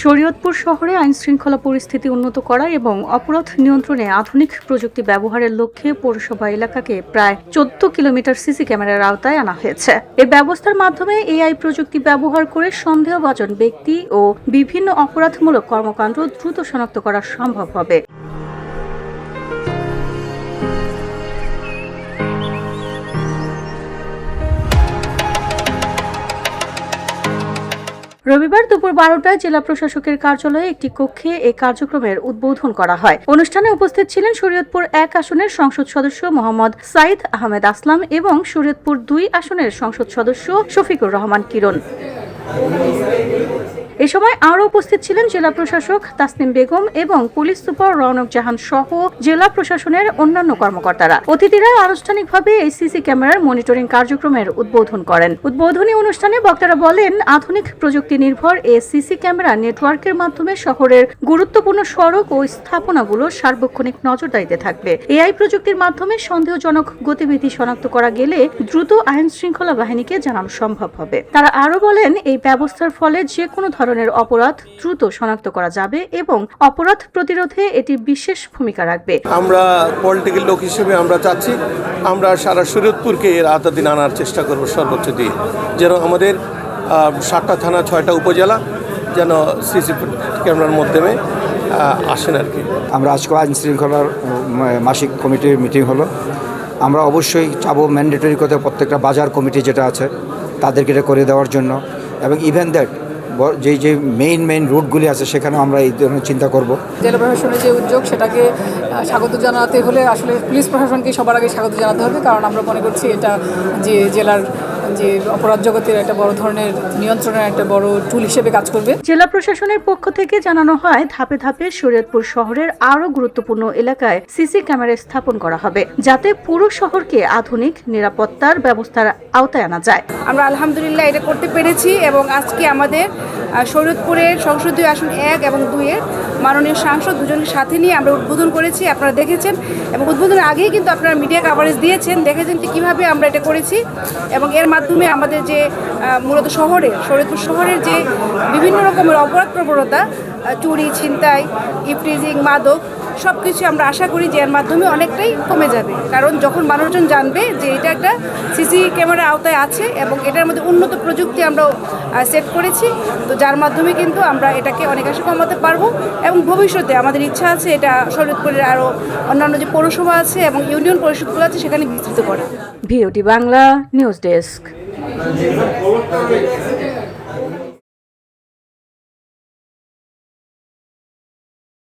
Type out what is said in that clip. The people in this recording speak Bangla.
শরীয়তপুর শহরে আইনশৃঙ্খলা পরিস্থিতি উন্নত করা এবং অপরাধ নিয়ন্ত্রণে আধুনিক প্রযুক্তি ব্যবহারের লক্ষ্যে পৌরসভা এলাকাকে প্রায় 14 কিলোমিটার সিসি ক্যামেরার আওতায় আনা হয়েছে। এই ব্যবস্থার মাধ্যমে এআই প্রযুক্তি ব্যবহার করে সন্দেহভাজন ব্যক্তি ও বিভিন্ন অপরাধমূলক কর্মকাণ্ড দ্রুত শনাক্ত করা সম্ভব হবে। রবিবার দুপুর 12টায় জেলা প্রশাসকের কার্যালয়ে একটি কক্ষে এই কার্যক্রমের উদ্বোধন করা হয়। অনুষ্ঠানে উপস্থিত ছিলেন শরীয়তপুর 1 আসনের সংসদ সদস্য মোহাম্মদ সাইদ আহমেদ আসলাম এবং শরীয়তপুর 2 আসনের সংসদ সদস্য শফিকুর রহমান কিরণ। এ সময় আরও উপস্থিত ছিলেন জেলা প্রশাসক তাসনিম বেগম এবং পুলিশ সুপার রৌনক জাহান সহ জেলা প্রশাসনের অন্যান্য কর্মকর্তারা। অতিথিরা আনুষ্ঠানিকভাবে এই সিসি ক্যামেরার মনিটরিং কার্যক্রমের উদ্বোধন করেন। উদ্বোধনী অনুষ্ঠানে বক্তারা বলেন, আধুনিক প্রযুক্তি নির্ভর এই সিসি ক্যামেরা নেটওয়ার্কের মাধ্যমে শহরের গুরুত্বপূর্ণ সড়ক ও স্থাপনাগুলো সার্বক্ষণিক নজরদারিতে থাকবে। এআই প্রযুক্তির মাধ্যমে সন্দেহজনক গতিবিধি শনাক্ত করা গেলে দ্রুত আইন শৃঙ্খলা বাহিনীকে জানানো সম্ভব হবে। তারা আরও বলেন, এই ব্যবস্থার ফলে যে কোনো ধরনের অপরাধ দ্রুত শনাক্ত করা যাবে এবং অপরাধ প্রতিরোধে এটি বিশেষ ভূমিকা রাখবে। আমরা পলিটিক্যাল লোক হিসেবে আমরা চাচ্ছি আমরা সারা শরীয়তপুরকে এর আওতাধীন আনার চেষ্টা করব সর্বোচ্চ দিয়ে, যেন আমাদের 7টা থানা 6টা উপজেলা যেন সিসি ক্যামেরার মাধ্যমে আসেন আর কি। আমরা আজকে আইন শৃঙ্খলার মাসিক কমিটির মিটিং হলো। আমরা অবশ্যই চাবো ম্যান্ডেটরি করতে প্রত্যেকটা বাজার কমিটি যেটা আছে তাদেরকে এটা করে দেওয়ার জন্য, এবং ইভেন দ্যাট যে মেইন রুটগুলি আছে সেখানেও আমরা এই ধরনের চিন্তা করব। জেলা প্রশাসনের যে উদ্যোগ সেটাকে স্বাগত জানাতে হলে আসলে পুলিশ প্রশাসনকে সবার আগে স্বাগত জানাতে হবে, কারণ আমরা মনে করছি এটা যে জেলার যে অপরাধ জগতের একটা বড় ধরনের নিয়ন্ত্রণের একটা বড় টুল হিসেবে কাজ করবে। জেলা প্রশাসনের পক্ষ থেকে জানানো হয়, ধাপে ধাপে শরীয়তপুর শহরের আরও গুরুত্বপূর্ণ এলাকায় সিসি ক্যামেরা স্থাপন করা হবে, যাতে পুরো শহরকে আধুনিক নিরাপত্তার ব্যবস্থার আওতায় আনা যায়। আমরা আলহামদুলিল্লাহ এটা করতে পেরেছি এবং আজকে আমাদের শরীয়তপুরের সংসদীয় আসন 1 এবং 2-এর মাননীয় সাংসদ দুজনের সাথে নিয়ে আমরা উদ্বোধন করেছি। আপনারা দেখেছেন এবং উদ্বোধনের আগেই কিন্তু আপনারা মিডিয়া কাভারেজ দিয়েছেন, দেখেছেন যে কীভাবে আমরা এটা করেছি এবং এর মাধ্যমে আমাদের যে মূলত শরীয়তপুর শহরের যে বিভিন্ন রকমের অপরাধ প্রবণতা, চুরি, ছিনতাই, ইফটিজিং, মাদক, সব কিছু আমরা আশা করি যে এর মাধ্যমে অনেকটাই কমে যাবে। কারণ যখন মানুষজন জানবে যে এটা একটা সিসি ক্যামেরার আওতায় আছে এবং এটার মধ্যে উন্নত প্রযুক্তি আমরা সেট করেছি, তো যার মাধ্যমে কিন্তু আমরা এটাকে অনেকাংশে কমাতে পারবো এবং ভবিষ্যতে আমাদের ইচ্ছা আছে এটা শরীয়তপুরের আরও অন্যান্য যে পৌরসভা আছে এবং ইউনিয়ন পরিষদগুলো আছে সেখানে বিস্তৃত করা। ভিওটি বাংলা নিউজ ডেস্ক।